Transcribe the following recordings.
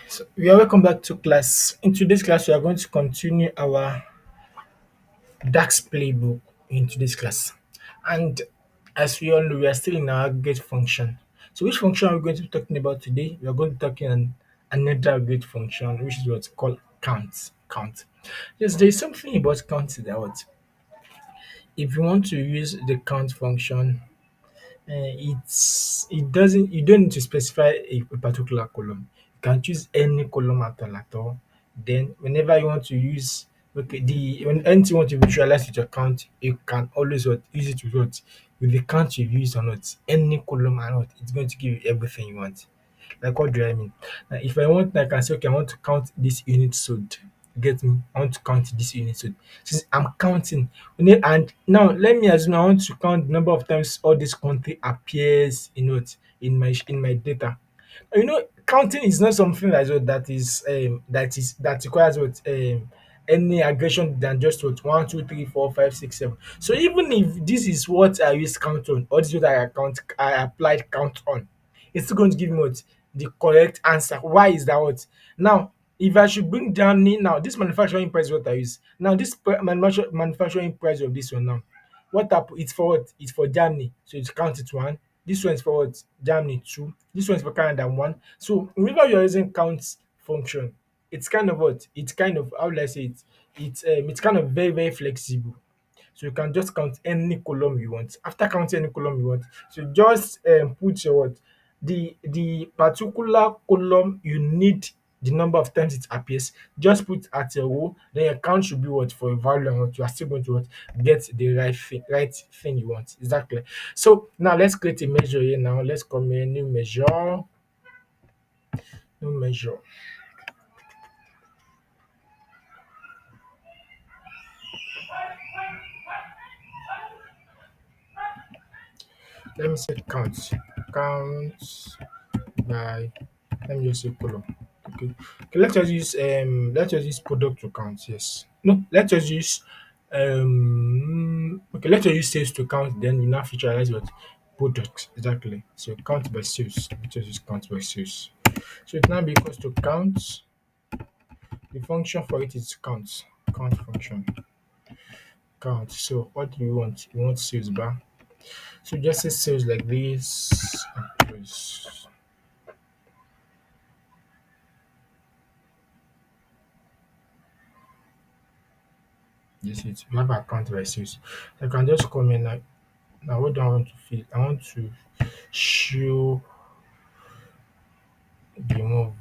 So we are welcome back to class. In today's class, we are going to continue our DAX playbook in today's class. And as we all know, we are still in our aggregate function. So which function are we going to be talking about today? We are going to be talking on another aggregate function, which is what's called count. Count. Yes, there is something about count that what if you want to use the count function, it doesn't you don't need to specify a particular column. You can choose any column at all. Then whenever you want to use when anything you want to visualize with your count, you can always use it with with the count you've used or not. Any column or not, it's going to give you everything you want. Like what do I mean? Now, if I want, I can say, okay, I want to count this unit sold. Get me? I want to count this unit sold. Since I'm counting, and now let me assume I want to count the number of times all this country appears in my data. Counting is not something that requires any aggression than just what 1, 2, 3, 4, 5, 6, 7. So even if this is what I use count on, or this is what I applied count on, it's still going to give me what the correct answer. Why is that what? Now, if I should bring down now, this manufacturing price what I use. Now this manufacturing price of this one now. What happen? It's for what? It's for Germany. So it's count it one. This one is for what? Germany two. This one is for Canada one. So whenever you're using count function, it's kind of what? It's kind of how will I say it? It's kind of very, very flexible. So you can just count any column you want. After counting any column you want, so just put your what the particular column you need the number of times it appears. Just put at a row, then your count should be what for a value and what you are still going to what get the right thing you want. Is that clear? So now let's create a measure here. Now let's come here, new measure. Let me say count by let me just say column. Okay, let's just use product to count. Yes. No, let's just use sales to count, then we now featureize what product exactly. So count by sales. Let's just use count by sales. So it now be equals to count. The function for it is count function. Count. So what do you want? You want sales bar. So just say sales like this. This is we have account by sales. I can just come in now. What do I want to fill? I want to show the move.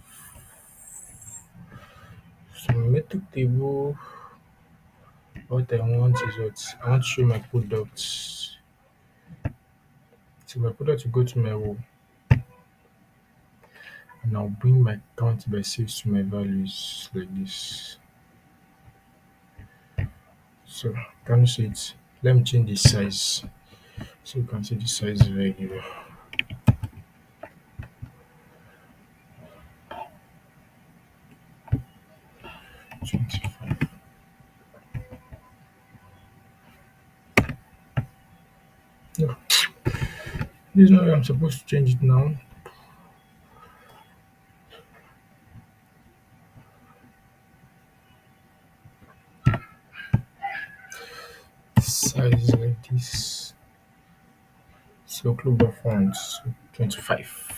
So method table. What I want is what I want to show my products. So my product will go to my row, and I'll bring my count by sales to my values like this. So can you see it? Let me change the size. So you can see the size is regular. 25. No, this is not where I'm supposed to change it now. Size like this. So global fonts 25.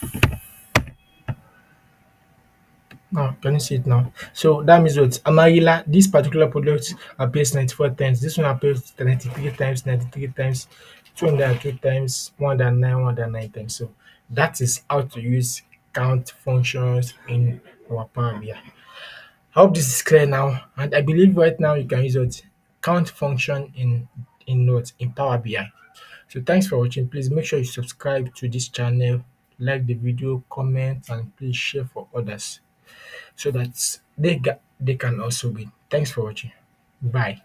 Now, can you see it now? So that means what? Amarilla, this particular product appears 94 times. This one appears 93 times, 93 times, 202 times, 109, 109 times. So that is how to use count functions in our Power BI. I hope this is clear now. And I believe right now you can use it count function in Power BI. So thanks for watching. Please make sure you subscribe to this channel, like the video, comment, and please share for others so that they can also win. Thanks for watching. Bye.